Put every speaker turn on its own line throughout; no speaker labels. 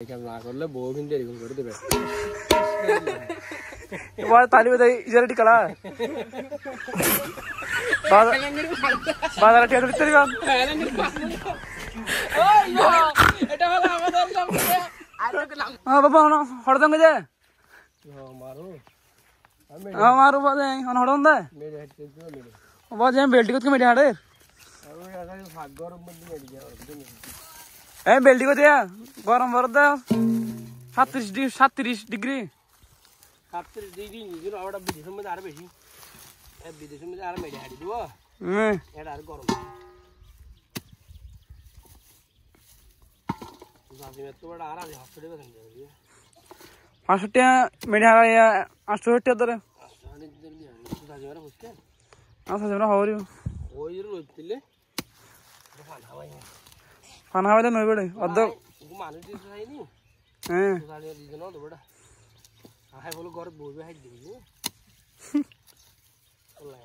না করলে বউ কিন্তু এরকম করে দেবে।
এবার তালি বাজাই ইজারাটি কালা বাজারে টিয়া দিতে দিবা এটা হলো আমাদের সব হ্যাঁ বাবা না হড়দঙ্গ যে
মারো
মারো বাজে অন হড়দন দে
মেরে হাঁটতে তো মেরে
বাজে বেল্টি কত মেডি হাড়ে
আর ওই ভাগ গরম মধ্যে মেরে যা
এই বেল্টি কত গরম বরদ 37 ডিগ্রি
37 ডিগ্রি নিচে ওটা বিদেশের মধ্যে আরো বেশি এই বিদেশের মধ্যে আরো মেরে হাঁটি দিব এটা আর গরম জাজিমের তো বড় আর আজ হসপিটালে গেছেন যাবে
500 টাকা মেডি হাড়ে 800 টাকা ধরে
জাজিমের বুঝছেন
আচ্ছা যেন হওরি
ওই রোদ দিলে
ফান হাওয়াতে নই বড়ে অর্ধ
মানুষ দিতে চাইনি
হ্যাঁ
জাজিমের দিতে না তো বড় আয় বলো ঘরে বসে হাইট দিবি আল্লাহ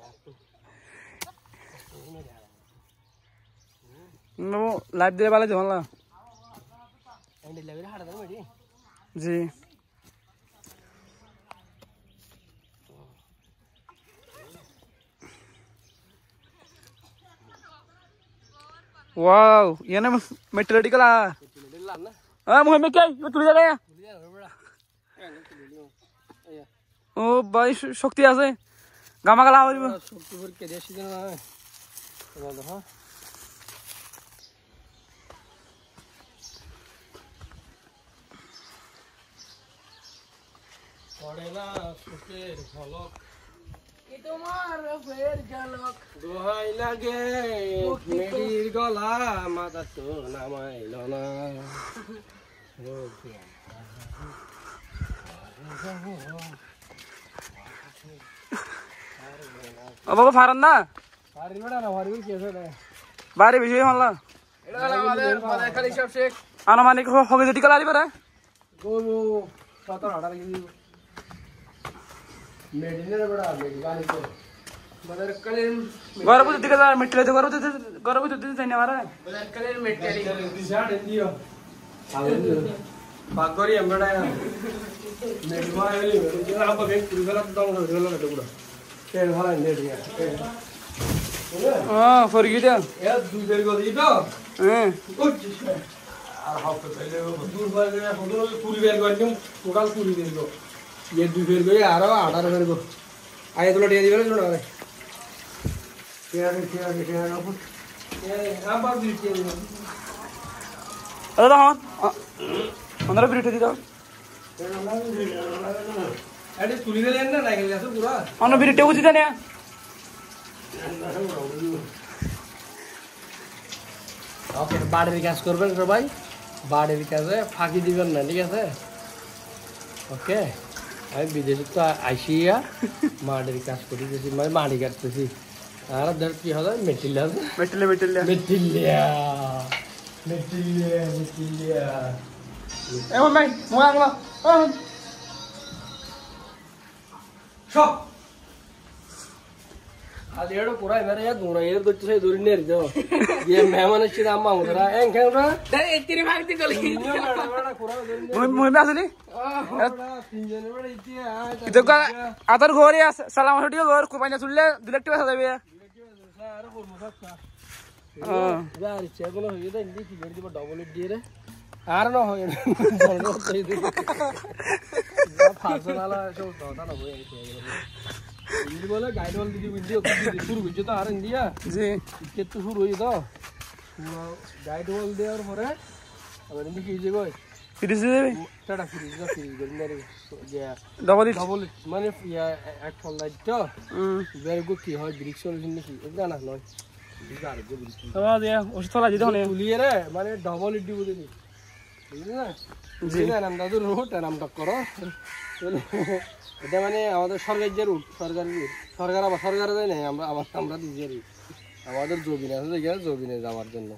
নো লাইট দিয়ে ভালো জমলা
এন্ড লেভেল হাড়া দাও মেডি
জি वाओ ये ना मेटेरियल का हां मुझे में क्या ये तुले जा गया ओ भाई शक्ति আছে গামা গালা হইব
শক্তি ভর কে দেশি না বল হ্যাঁ পড়ে না সুখের ঝলক
এ তোমার ফের ঝলক
দোহাই লাগে মেরির গলা মাথা তো নামাইল না
ও বাবা ফারান না
পারি বড়া না পারি কি আছে রে
বাড়ি বেশি মাল্লা
এটা আমাদের খালি সব শেখ
আনুমানিক হবে যদি কালা দিবা রে
গোবো 17 কেজি মেডিনের বড়া মেডি গালি তো বদর কলের
গরব দিকে যা মিটলে তো গরব দিতে চাই না মারা
বদর কলের মেটারি দিশাড দিও বাগরি এমড়া মেডি মাইলি মেডি না আপ বেক পুরি গলা দাও গলা তো পুরো তেল ভালো মেডি
ফরগি দে
এ দুই বের গো দি তো
হ্যাঁ
আর হাফ পেলে দূর বাইরে হলো পুরি বের গো একদম টোটাল পুরি বের গো ये দুই বের গো আর 18 বের গো আয় তোলা দিয়ে দিবেন না রে কেয়ার আপু এ আবার দিতে
দাদা হন আমরা বিরিটি দি দাও
আরে তুলি দিলেন না নাইকেল আছে পুরো
আমরা বিরিটি বুঝি দেন না
ওকে বাড়ির কাজ করবেন সবাই বাড়ির কাজে ফাঁকি দিবেন না ঠিক আছে ওকে আমি বিদেশে তো আইসিয়া মাটির কাজ করি গেছি মানে মাটি কাটতেছি আর ধর কি হবে মেটিলিয়া
এ ভাই মোয়া আগলা
সব అది ఏడో పూరా ఎనరయ్య దూర ఏదో వచ్చేసే దూరినేరు దో ఏ మెహమాన్ వచ్చిన అమ్మ ఉందరా ఏం కేమరా
ఎత్తిరి భాగతి కలి মই মে আসলি
তিনজনে বড় ইতি
দেখো আদার ঘরে সালাম হটি ঘর কুপাইনা চুললে ডিলেক্ট হয়ে যাবে
আর কোন মজা যার ইচ্ছা কোনো হয়ে যায় ইন্দি কি বেড়ি দিব ডবল এড দিয়ে রে আর না হয় জলর কই দি ফাসনালা সব দাদা না বই ইন্দি বলে গাইড ওয়াল দিদি ভিডিও শুরু হইছে তো আর ইন্ডিয়া
জি
কেতু শুরু হই তো গাইড ওয়াল দেওয়ার পরে আবার ইন্দি কি যে কই
ফিরিস দেবে
টাটা ফিরিস গন্ডারে যে
ডবল
মানে এক ফল লাইট তো বের গো কি হয় ব্রিক সলিউশন নাকি এটা না নয় বিজার গো ব্রিক
আবার দে ওষুধলা দিতে হলে
তুলিয়ে রে মানে ডবল ইডি বুঝলি বুঝলি না জি না নাম দাদু রুট নাম করো এটা মানে আমাদের সরকার যে রুট সরকার আবার সরকার দেয় না আমরা দিয়েছি আমাদের জমিনে আছে যেখানে জমিনে যাওয়ার জন্য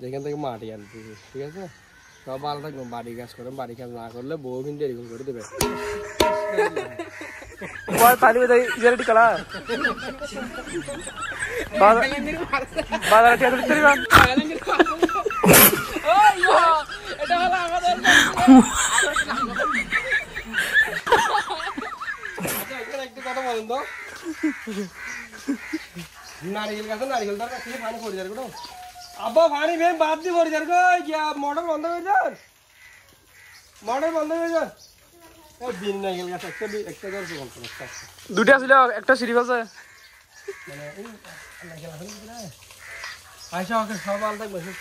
যেখান থেকে মাটি আনতেছি ঠিক আছে সব ভালো থাকবে বাড়ি কাজ করেন বাড়ি কাজ না করলে বউ কিন্তু এরকম করে দেবে
তালি বাজাই ইজারাটি কালা বাজারে টিয়া দিতে দিবা এটা হলো আমাদের
আচ্ছা এখানে একটা কথা বলেন তো নারিকেল গাছে নারিকেল তার কাছে পানি পড়ে যাবে গো আব্বা পানি বেম বাদ দিয়ে পড়ে যাবে গো গিয়া মোটর বন্ধ হয়ে যান মোটর বন্ধ হয়ে যান ও দিন নারিকেল গাছ একটা গাছ বন্ধ একটা
দুইটা ছিল একটা সিরিজ আছে
মানে এই নারিকেল আছে না আচ্ছা ওকে সব আলাদা বসে